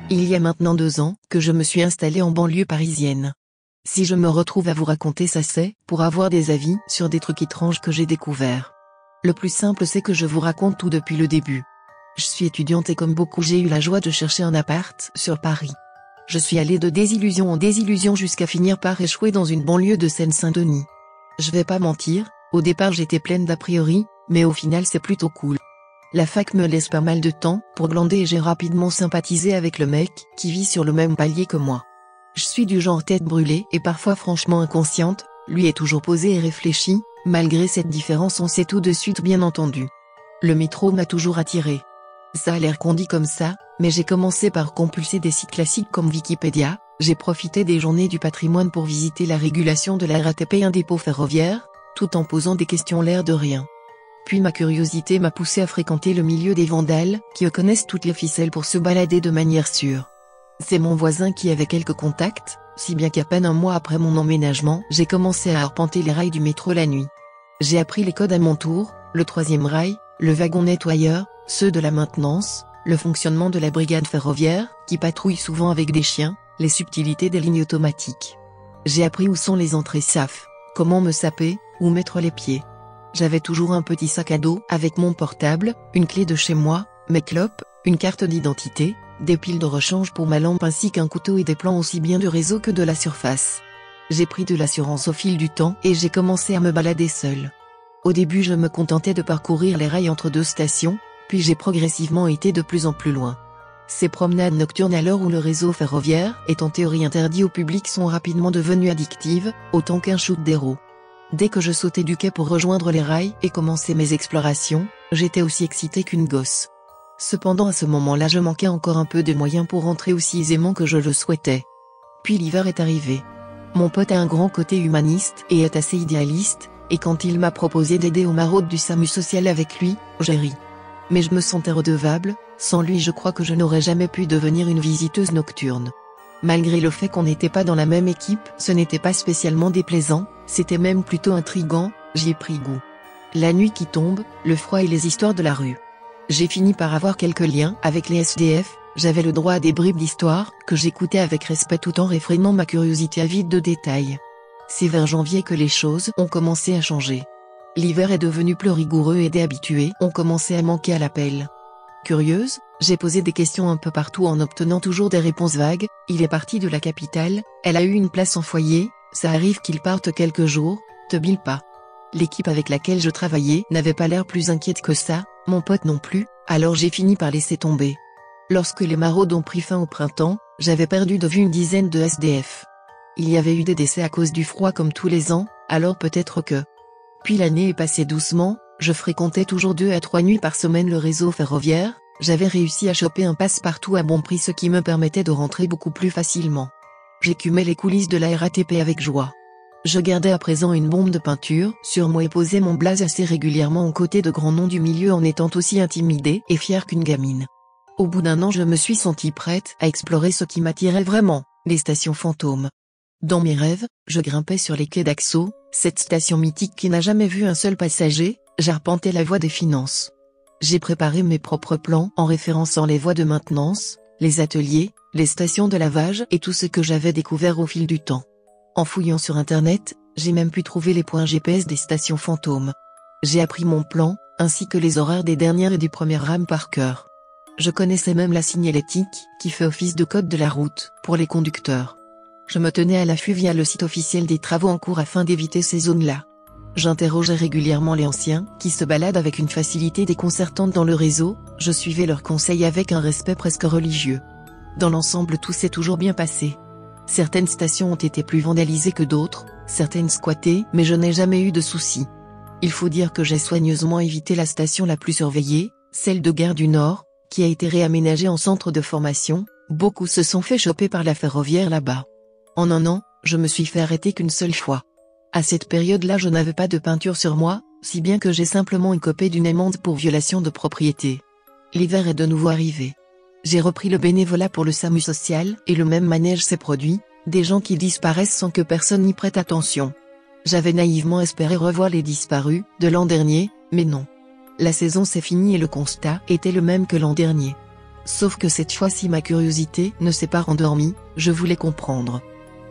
Il y a maintenant 2 ans que je me suis installée en banlieue parisienne. Si je me retrouve à vous raconter ça, c'est pour avoir des avis sur des trucs étranges que j'ai découverts. Le plus simple, c'est que je vous raconte tout depuis le début. Je suis étudiante et comme beaucoup j'ai eu la joie de chercher un appart sur Paris. Je suis allée de désillusion en désillusion jusqu'à finir par échouer dans une banlieue de Seine-Saint-Denis. Je vais pas mentir, au départ j'étais pleine d'a priori, mais au final c'est plutôt cool. La fac me laisse pas mal de temps pour glander et j'ai rapidement sympathisé avec le mec qui vit sur le même palier que moi. Je suis du genre tête brûlée et parfois franchement inconsciente, lui est toujours posé et réfléchi, malgré cette différence on sait tout de suite bien entendu. Le métro m'a toujours attiré. Ça a l'air qu'on dit comme ça, mais j'ai commencé par compulser des sites classiques comme Wikipédia, j'ai profité des journées du patrimoine pour visiter la régulation de la RATP, un dépôt ferroviaire, tout en posant des questions l'air de rien. Puis ma curiosité m'a poussé à fréquenter le milieu des vandales, qui connaissent toutes les ficelles pour se balader de manière sûre. C'est mon voisin qui avait quelques contacts, si bien qu'à peine un mois après mon emménagement, j'ai commencé à arpenter les rails du métro la nuit. J'ai appris les codes à mon tour, le 3e rail, le wagon nettoyeur, ceux de la maintenance, le fonctionnement de la brigade ferroviaire, qui patrouille souvent avec des chiens, les subtilités des lignes automatiques. J'ai appris où sont les entrées SAF, comment me saper, où mettre les pieds. J'avais toujours un petit sac à dos avec mon portable, une clé de chez moi, mes clopes, une carte d'identité, des piles de rechange pour ma lampe ainsi qu'un couteau et des plans aussi bien du réseau que de la surface. J'ai pris de l'assurance au fil du temps et j'ai commencé à me balader seule. Au début je me contentais de parcourir les rails entre 2 stations, puis j'ai progressivement été de plus en plus loin. Ces promenades nocturnes à l'heure où le réseau ferroviaire est en théorie interdit au public sont rapidement devenues addictives, autant qu'un shoot d'héros. Dès que je sautais du quai pour rejoindre les rails et commencer mes explorations, j'étais aussi excitée qu'une gosse. Cependant à ce moment-là je manquais encore un peu de moyens pour rentrer aussi aisément que je le souhaitais. Puis l'hiver est arrivé. Mon pote a un grand côté humaniste et est assez idéaliste, et quand il m'a proposé d'aider aux maraudes du SAMU social avec lui, j'ai ri. Mais je me sentais redevable, sans lui je crois que je n'aurais jamais pu devenir une visiteuse nocturne. Malgré le fait qu'on n'était pas dans la même équipe, ce n'était pas spécialement déplaisant, c'était même plutôt intriguant, j'y ai pris goût. La nuit qui tombe, le froid et les histoires de la rue. J'ai fini par avoir quelques liens avec les SDF, j'avais le droit à des bribes d'histoire, que j'écoutais avec respect tout en réfrénant ma curiosité avide de détails. C'est vers janvier que les choses ont commencé à changer. L'hiver est devenu plus rigoureux et des habitués ont commencé à manquer à l'appel. Curieuse, j'ai posé des questions un peu partout en obtenant toujours des réponses vagues. Il est parti de la capitale, elle a eu une place en foyer, ça arrive qu'il parte quelques jours, te bile pas. L'équipe avec laquelle je travaillais n'avait pas l'air plus inquiète que ça, mon pote non plus, alors j'ai fini par laisser tomber. Lorsque les maraudes ont pris fin au printemps, j'avais perdu de vue une dizaine de SDF. Il y avait eu des décès à cause du froid comme tous les ans, alors peut-être que... Puis l'année est passée doucement, je fréquentais toujours 2 à 3 nuits par semaine le réseau ferroviaire, j'avais réussi à choper un passe-partout à bon prix ce qui me permettait de rentrer beaucoup plus facilement. J'écumais les coulisses de la RATP avec joie. Je gardais à présent une bombe de peinture sur moi et posais mon blaze assez régulièrement aux côtés de grands noms du milieu en étant aussi intimidée et fière qu'une gamine. Au bout d'1 an je me suis sentie prête à explorer ce qui m'attirait vraiment, les stations fantômes. Dans mes rêves, je grimpais sur les quais d'Axo, cette station mythique qui n'a jamais vu un seul passager, j'arpentais la voie des finances. J'ai préparé mes propres plans en référençant les voies de maintenance, les ateliers, les stations de lavage et tout ce que j'avais découvert au fil du temps. En fouillant sur internet, j'ai même pu trouver les points GPS des stations fantômes. J'ai appris mon plan, ainsi que les horaires des dernières et des premières rames par cœur. Je connaissais même la signalétique, qui fait office de code de la route, pour les conducteurs. Je me tenais à l'affût via le site officiel des travaux en cours afin d'éviter ces zones-là. J'interrogeais régulièrement les anciens, qui se baladent avec une facilité déconcertante dans le réseau, je suivais leurs conseils avec un respect presque religieux. Dans l'ensemble tout s'est toujours bien passé. Certaines stations ont été plus vandalisées que d'autres, certaines squattées, mais je n'ai jamais eu de soucis. Il faut dire que j'ai soigneusement évité la station la plus surveillée, celle de Gare du Nord, qui a été réaménagée en centre de formation, beaucoup se sont fait choper par la ferroviaire là-bas. En 1 an, je me suis fait arrêter qu'une seule fois. À cette période-là je n'avais pas de peinture sur moi, si bien que j'ai simplement écopé d'une amende pour violation de propriété. L'hiver est de nouveau arrivé. J'ai repris le bénévolat pour le SAMU social et le même manège s'est produit, des gens qui disparaissent sans que personne n'y prête attention. J'avais naïvement espéré revoir les disparus de l'an dernier, mais non. La saison s'est finie et le constat était le même que l'an dernier. Sauf que cette fois-ci ma curiosité ne s'est pas rendormie, je voulais comprendre.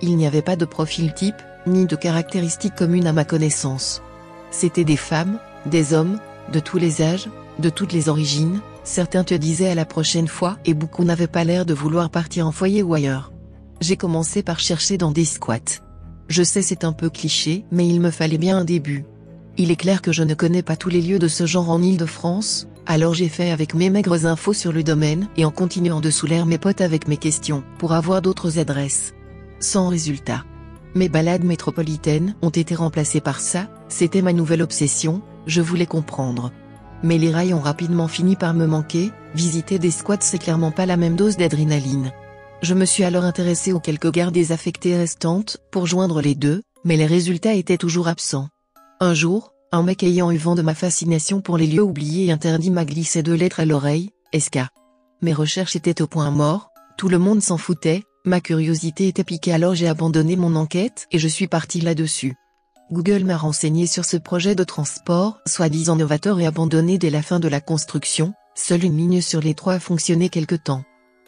Il n'y avait pas de profil type, ni de caractéristiques communes à ma connaissance. C'étaient des femmes, des hommes, de tous les âges, de toutes les origines, certains te disaient à la prochaine fois et beaucoup n'avaient pas l'air de vouloir partir en foyer ou ailleurs. J'ai commencé par chercher dans des squats. Je sais c'est un peu cliché mais il me fallait bien un début. Il est clair que je ne connais pas tous les lieux de ce genre en Île-de-France, alors j'ai fait avec mes maigres infos sur le domaine et en continuant de saouler mes potes avec mes questions pour avoir d'autres adresses. Sans résultat. Mes balades métropolitaines ont été remplacées par ça, c'était ma nouvelle obsession, je voulais comprendre. Mais les rails ont rapidement fini par me manquer, visiter des squats c'est clairement pas la même dose d'adrénaline. Je me suis alors intéressé aux quelques gares désaffectées restantes, pour joindre les deux, mais les résultats étaient toujours absents. Un jour, un mec ayant eu vent de ma fascination pour les lieux oubliés et interdits m'a glissé 2 lettres à l'oreille, SK. Mes recherches étaient au point mort, tout le monde s'en foutait, ma curiosité était piquée alors j'ai abandonné mon enquête et je suis parti là-dessus. Google m'a renseigné sur ce projet de transport, soi-disant novateur et abandonné dès la fin de la construction, seule une ligne sur les 3 a fonctionné quelque temps.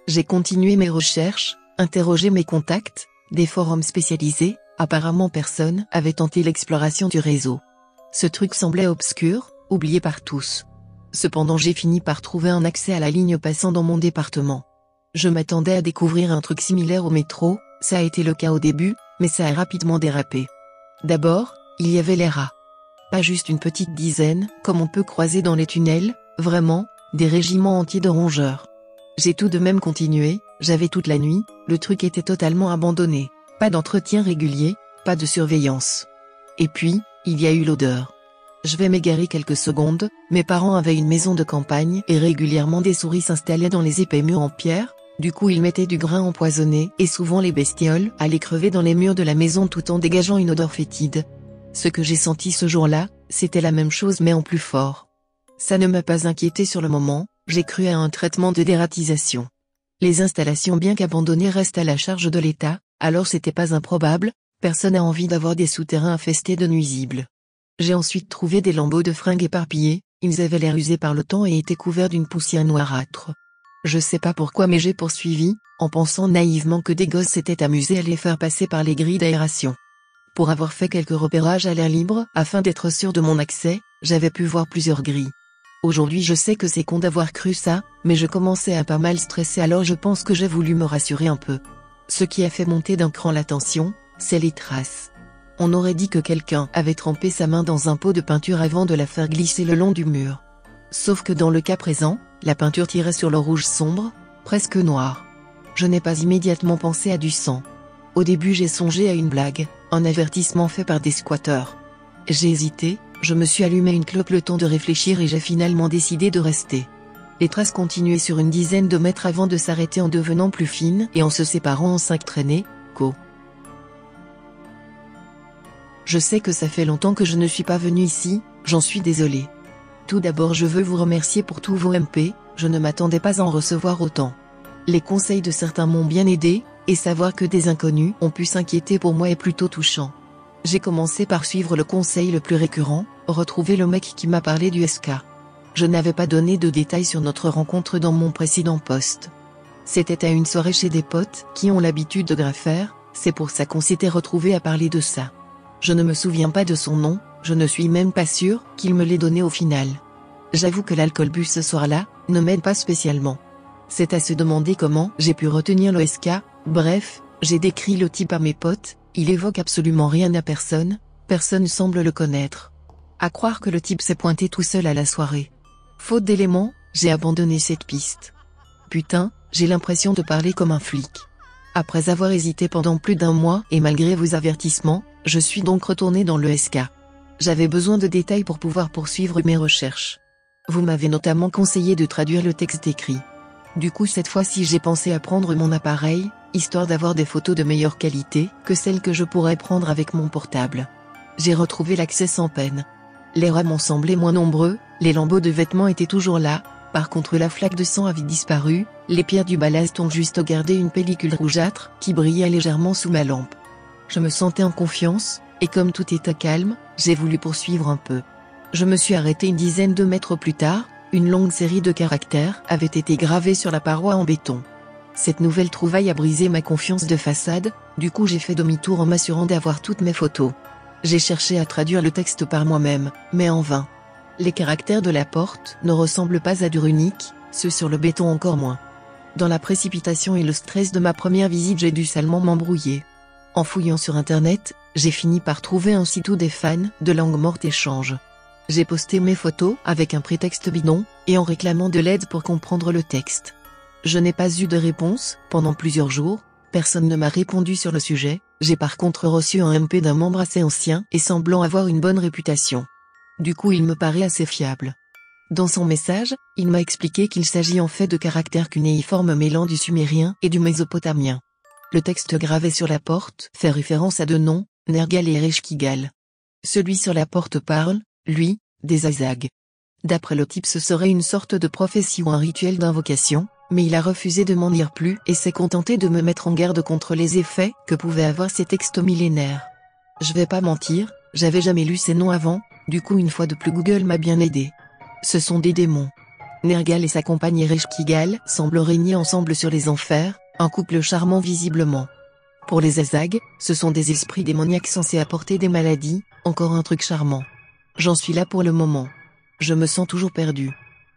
J'ai continué mes recherches, interrogé mes contacts, des forums spécialisés, apparemment personne avait tenté l'exploration du réseau. Ce truc semblait obscur, oublié par tous. Cependant j'ai fini par trouver un accès à la ligne passant dans mon département. Je m'attendais à découvrir un truc similaire au métro, ça a été le cas au début, mais ça a rapidement dérapé. D'abord, il y avait les rats. Pas juste une petite dizaine, comme on peut croiser dans les tunnels, vraiment, des régiments entiers de rongeurs. J'ai tout de même continué, j'avais toute la nuit, le truc était totalement abandonné. Pas d'entretien régulier, pas de surveillance. Et puis, il y a eu l'odeur. Je vais m'égarer quelques secondes, mes parents avaient une maison de campagne et régulièrement des souris s'installaient dans les épais murs en pierre, du coup ils mettaient du grain empoisonné et souvent les bestioles allaient crever dans les murs de la maison tout en dégageant une odeur fétide. Ce que j'ai senti ce jour-là, c'était la même chose mais en plus fort. Ça ne m'a pas inquiété sur le moment, j'ai cru à un traitement de dératisation. Les installations bien qu'abandonnées restent à la charge de l'État, alors c'était pas improbable, personne n'a envie d'avoir des souterrains infestés de nuisibles. J'ai ensuite trouvé des lambeaux de fringues éparpillés, ils avaient l'air usés par le temps et étaient couverts d'une poussière noirâtre. Je sais pas pourquoi mais j'ai poursuivi, en pensant naïvement que des gosses s'étaient amusés à les faire passer par les grilles d'aération. Pour avoir fait quelques repérages à l'air libre, afin d'être sûr de mon accès, j'avais pu voir plusieurs grilles. Aujourd'hui je sais que c'est con d'avoir cru ça, mais je commençais à pas mal stresser alors je pense que j'ai voulu me rassurer un peu. Ce qui a fait monter d'un cran la tension, c'est les traces. On aurait dit que quelqu'un avait trempé sa main dans un pot de peinture avant de la faire glisser le long du mur. Sauf que dans le cas présent, la peinture tirait sur le rouge sombre, presque noir. Je n'ai pas immédiatement pensé à du sang. Au début j'ai songé à une blague, un avertissement fait par des squatteurs. J'ai hésité, je me suis allumé une clope le temps de réfléchir et j'ai finalement décidé de rester. Les traces continuaient sur une dizaine de mètres avant de s'arrêter en devenant plus fines et en se séparant en 5 traînées, Je sais que ça fait longtemps que je ne suis pas venu ici, j'en suis désolé. Tout d'abord je veux vous remercier pour tous vos MP, je ne m'attendais pas à en recevoir autant. Les conseils de certains m'ont bien aidé, et savoir que des inconnus ont pu s'inquiéter pour moi est plutôt touchant. J'ai commencé par suivre le conseil le plus récurrent, retrouver le mec qui m'a parlé du SK. Je n'avais pas donné de détails sur notre rencontre dans mon précédent post. C'était à une soirée chez des potes qui ont l'habitude de faire, c'est pour ça qu'on s'était retrouvés à parler de ça. Je ne me souviens pas de son nom, je ne suis même pas sûr qu'il me l'ait donné au final. J'avoue que l'alcool bu ce soir-là ne m'aide pas spécialement. C'est à se demander comment j'ai pu retenir le SK, bref, j'ai décrit le type à mes potes, il évoque absolument rien à personne, personne semble le connaître. À croire que le type s'est pointé tout seul à la soirée. Faute d'éléments, j'ai abandonné cette piste. Putain, j'ai l'impression de parler comme un flic. Après avoir hésité pendant plus d'1 mois et malgré vos avertissements, je suis donc retourné dans le SK. J'avais besoin de détails pour pouvoir poursuivre mes recherches. Vous m'avez notamment conseillé de traduire le texte écrit. Du coup cette fois-ci j'ai pensé à prendre mon appareil, histoire d'avoir des photos de meilleure qualité que celles que je pourrais prendre avec mon portable. J'ai retrouvé l'accès sans peine. Les rats m'ont semblé moins nombreux, les lambeaux de vêtements étaient toujours là, par contre la flaque de sang avait disparu, les pierres du ballast ont juste gardé une pellicule rougeâtre qui brillait légèrement sous ma lampe. Je me sentais en confiance, et comme tout était calme, j'ai voulu poursuivre un peu. Je me suis arrêté une dizaine de mètres plus tard, Une longue série de caractères avait été gravée sur la paroi en béton. Cette nouvelle trouvaille a brisé ma confiance de façade, du coup j'ai fait demi-tour en m'assurant d'avoir toutes mes photos. J'ai cherché à traduire le texte par moi-même, mais en vain. Les caractères de la porte ne ressemblent pas à du runique, ceux sur le béton encore moins. Dans la précipitation et le stress de ma première visite, j'ai dû salement m'embrouiller. En fouillant sur internet, j'ai fini par trouver un site où des fans de langue morte échangent. J'ai posté mes photos avec un prétexte bidon, et en réclamant de l'aide pour comprendre le texte. Je n'ai pas eu de réponse pendant plusieurs jours, personne ne m'a répondu sur le sujet. J'ai par contre reçu un MP d'un membre assez ancien et semblant avoir une bonne réputation. Du coup il me paraît assez fiable. Dans son message, il m'a expliqué qu'il s'agit en fait de caractères cunéiformes mêlant du sumérien et du mésopotamien. Le texte gravé sur la porte fait référence à deux noms, Nergal et Ereshkigal. Celui sur la porte parle, lui, des Azags. D'après le type ce serait une sorte de prophétie ou un rituel d'invocation, mais il a refusé de m'en dire plus et s'est contenté de me mettre en garde contre les effets que pouvaient avoir ces textes millénaires. Je vais pas mentir, j'avais jamais lu ces noms avant, du coup une fois de plus Google m'a bien aidé. Ce sont des démons. Nergal et sa compagne Ereshkigal semblent régner ensemble sur les enfers, un couple charmant visiblement. Pour les Azags, ce sont des esprits démoniaques censés apporter des maladies, encore un truc charmant. J'en suis là pour le moment. Je me sens toujours perdu.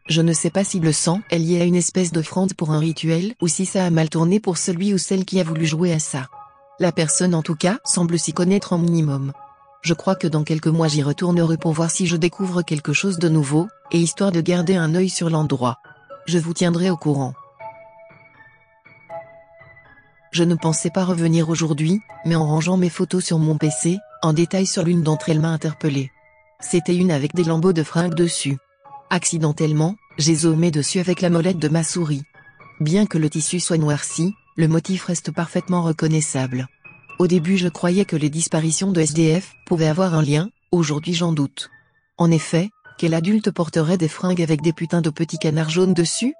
Je ne sais pas si le sang est lié à une espèce d'offrande pour un rituel ou si ça a mal tourné pour celui ou celle qui a voulu jouer à ça. La personne en tout cas semble s'y connaître en minimum. Je crois que dans quelques mois j'y retournerai pour voir si je découvre quelque chose de nouveau, et histoire de garder un œil sur l'endroit. Je vous tiendrai au courant. Je ne pensais pas revenir aujourd'hui, mais en rangeant mes photos sur mon PC, un détail sur l'une d'entre elles m'a interpellé. C'était une avec des lambeaux de fringues dessus. Accidentellement, j'ai zoomé dessus avec la molette de ma souris. Bien que le tissu soit noirci, le motif reste parfaitement reconnaissable. Au début je croyais que les disparitions de SDF pouvaient avoir un lien, aujourd'hui j'en doute. En effet, quel adulte porterait des fringues avec des putains de petits canards jaunes dessus ?